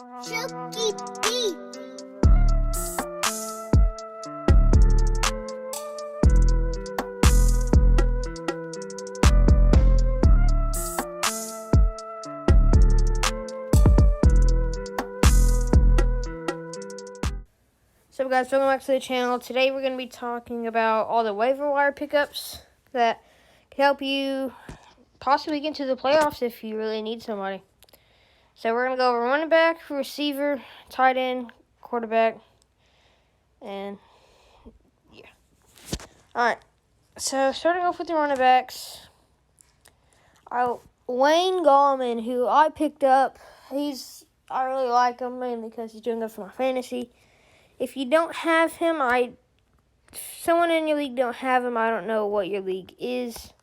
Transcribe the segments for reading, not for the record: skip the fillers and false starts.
Chucky beat. So guys, welcome back to the channel. Today we're going to be talking about all the waiver wire pickups that can help you possibly get into the playoffs if you really need somebody. So we're going to go over running back, receiver, tight end, quarterback, and yeah. Alright, so starting off with the running backs, Wayne Gallman, who I picked up, I really like him mainly because he's doing good for my fantasy. If you don't have him, someone in your league don't have him, I don't know what your league is.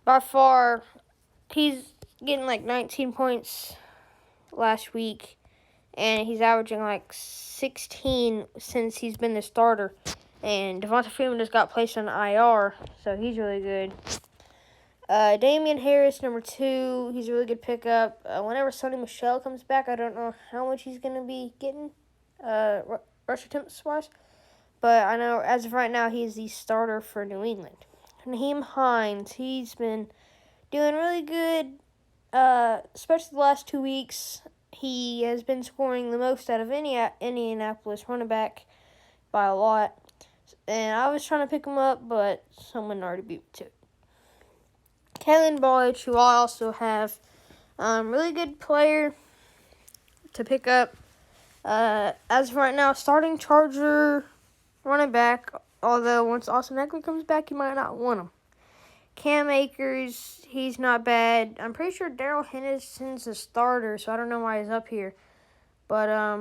By far, he's getting like 19 points last week, and he's averaging like 16 since he's been the starter. And Devonta Freeman just got placed on IR, so he's really good. Damian Harris, number 2, he's a really good pickup. Whenever Sonny Michel comes back, I don't know how much he's going to be getting rush attempts-wise. But I know as of right now, he's the starter for New England. Naheem Hines, he's been doing really good, especially the last 2 weeks. He has been scoring the most out of any Indianapolis running back by a lot. And I was trying to pick him up, but someone already beat me to it. Kalen Ballage, who I also have, really good player to pick up. As of right now, starting Charger running back, although once Austin Eckler comes back, you might not want him. Cam Akers, he's not bad. I'm pretty sure Darrell Henderson's a starter, so I don't know why he's up here. But I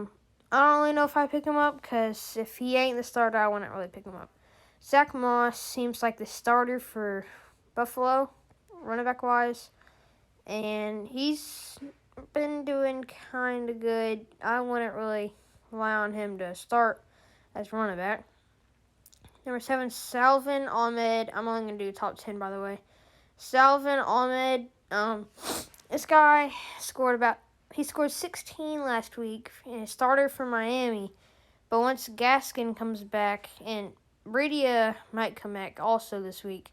don't really know if I pick him up, because if he ain't the starter, I wouldn't really pick him up. Zach Moss seems like the starter for Buffalo, running back-wise, and he's been doing kind of good. I wouldn't really rely on him to start as running back. Number 7, Salvin Ahmed. I'm only going to do top 10, by the way. Salvin Ahmed, this guy scored 16 last week, and he started for Miami. But once Gaskin comes back, and Breida might come back also this week,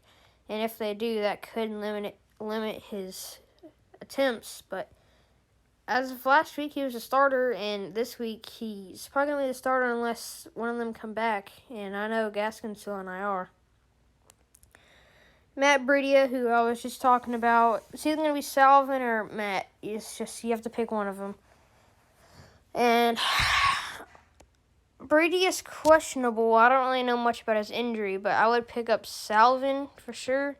and if they do, that could limit his attempts. But as of last week, he was a starter, and this week he's probably going to be the starter unless one of them come back. And I know Gaskin's still on IR. Matt Breida, who I was just talking about, it's either going to be Salvin or Matt. It's just you have to pick one of them. And Breida is questionable. I don't really know much about his injury, but I would pick up Salvin for sure.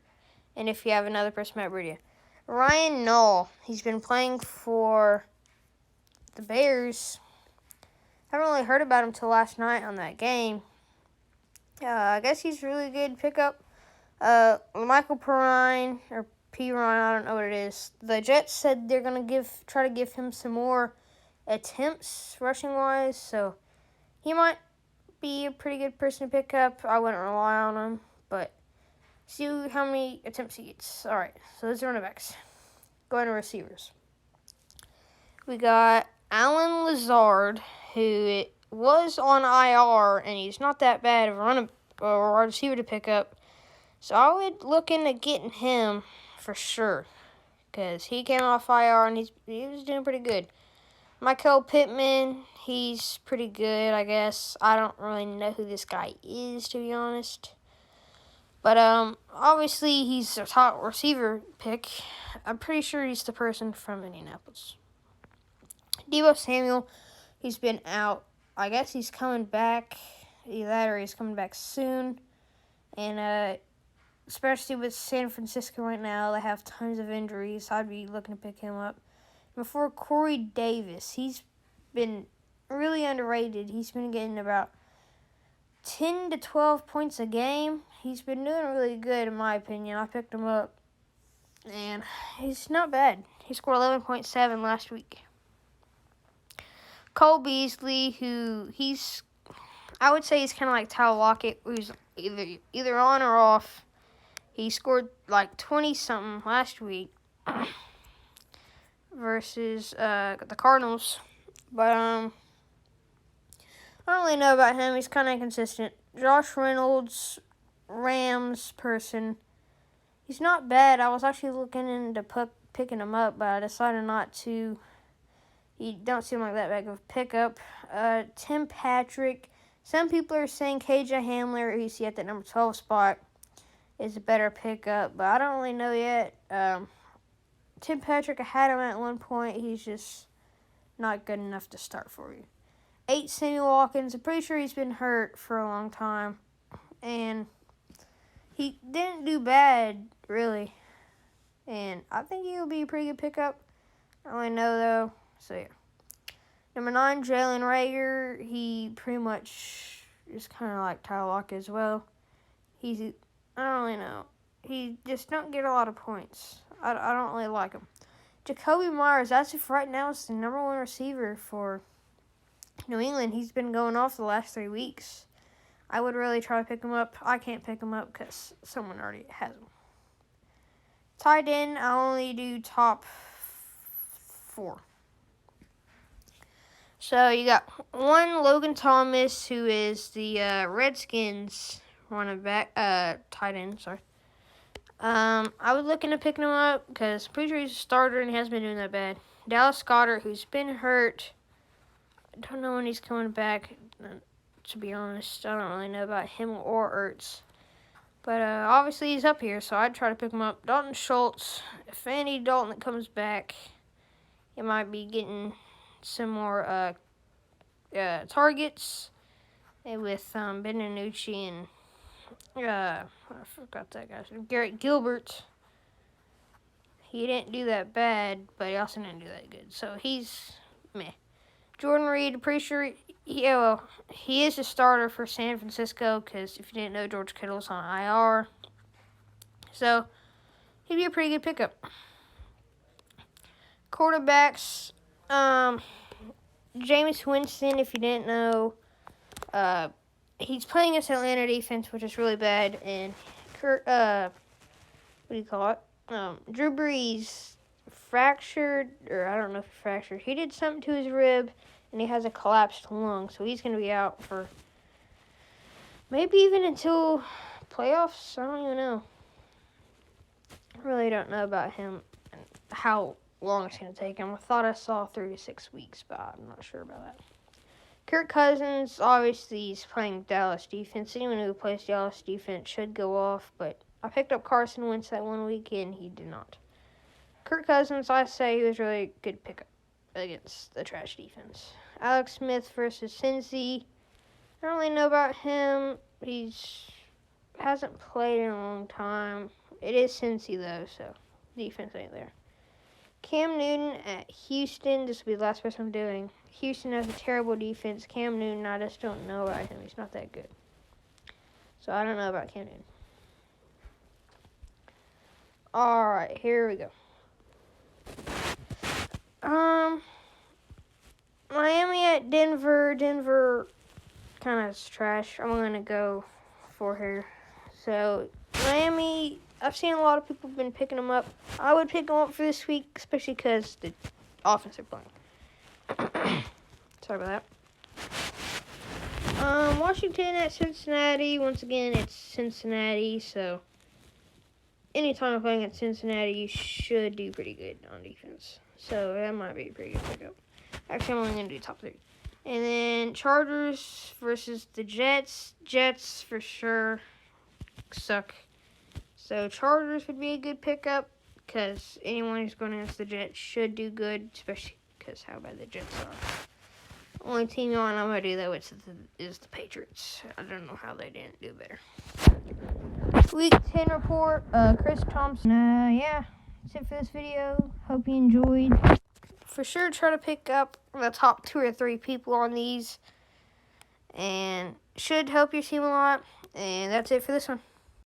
And if you have another person, Matt Breida. Ryan Nall, he's been playing for the Bears. Haven't really heard about him till last night on that game. I guess he's a really good pickup. Michael Pirine, or Pirine, I don't know what it is. The Jets said they're going to try to give him some more attempts rushing-wise, so he might be a pretty good person to pick up. I wouldn't rely on him, but see how many attempts he gets. All right, so those are running backs. Going to receivers. We got Alan Lazard, who was on IR, and he's not that bad of a receiver to pick up. So I would look into getting him for sure, because he came off IR, and he was doing pretty good. Michael Pittman, he's pretty good, I guess. I don't really know who this guy is, to be honest. But obviously he's a top receiver pick. I'm pretty sure he's the person from Indianapolis. Deebo Samuel, he's been out. I guess he's coming back. Either that or he's coming back soon. And especially with San Francisco right now, they have tons of injuries. I'd be looking to pick him up. Before Corey Davis, he's been really underrated. He's been getting about 10 to 12 points a game. He's been doing really good, in my opinion. I picked him up, and he's not bad. He scored 11.7 last week. Cole Beasley, I would say he's kind of like Tyler Lockett, who's either on or off. He scored like 20-something last week versus the Cardinals. But I don't really know about him. He's kind of inconsistent. Josh Reynolds, Rams person. He's not bad. I was actually looking into picking him up, but I decided not to. You don't seem like that big of a pickup. Tim Patrick. Some people are saying KJ Hamler, who you see at the number 12 spot, is a better pickup, but I don't really know yet. Tim Patrick, I had him at one point. He's just not good enough to start for you. 8, Sammy Watkins. I'm pretty sure he's been hurt for a long time, and he didn't do bad, really. And I think he'll be a pretty good pickup. I don't really know, though. So, yeah. Number 9, Jalen Rager. He pretty much is kind of like Tyler Lockett as well. I don't really know. He just don't get a lot of points. I don't really like him. Jacoby Myers, as of right now, is the number 1 receiver for New England. He's been going off the last 3 weeks. I would really try to pick him up. I can't pick him up because someone already has him. Tight end, I only do top 4. So you got 1, Logan Thomas, who is the Redskins running back, tight end, sorry. I was looking at picking him up because I'm pretty sure he's a starter and he hasn't been doing that bad. Dallas Goedert, who's been hurt. I don't know when he's coming back, to be honest. I don't really know about him or Ertz. But obviously he's up here, so I'd try to pick him up. Dalton Schultz. If Andy Dalton comes back, he might be getting some more targets with Ben DiNucci and I forgot that guy's name. Garrett Gilbert. He didn't do that bad, but he also didn't do that good. So he's meh. Jordan Reed, pretty sure he is a starter for San Francisco because if you didn't know, George Kittle's on IR. So he'd be a pretty good pickup. Quarterbacks, Jameis Winston, if you didn't know, he's playing against Atlanta defense, which is really bad. And Drew Brees fractured, or I don't know if he fractured. He did something to his rib, and he has a collapsed lung, so he's going to be out for maybe even until playoffs. I don't even know. I really don't know about him and how long it's going to take him. I thought I saw 3 to 6 weeks, but I'm not sure about that. Kirk Cousins, obviously, he's playing Dallas defense. Anyone who plays Dallas defense should go off, but I picked up Carson Wentz that one weekend. He did not. Kirk Cousins, I say he was really a good pickup against the trash defense. Alex Smith versus Cincy. I don't really know about him. He hasn't played in a long time. It is Cincy, though, so defense ain't there. Cam Newton at Houston. This will be the last person I'm doing. Houston has a terrible defense. Cam Newton, I just don't know about him. He's not that good. So I don't know about Cam Newton. All right, here we go. Miami at Denver. Denver kind of trash. I'm going to go for here. So Miami, I've seen a lot of people have been picking them up. I would pick them up for this week, especially because the offense are playing. Sorry about that. Washington at Cincinnati. Once again, it's Cincinnati, so anytime I'm playing at Cincinnati, you should do pretty good on defense. So that might be a pretty good pickup. Actually, I'm only going to do top 3. And then Chargers versus the Jets. Jets, for sure, suck. So Chargers would be a good pickup because anyone who's going against the Jets should do good, especially because how bad the Jets are. Only team I'm going to do, though, is the Patriots. I don't know how they didn't do better. Week 10 report, Chris Thompson. Yeah, that's it for this video. Hope you enjoyed. For sure, try to pick up the top 2 or 3 people on these. And should help your team a lot. And that's it for this one.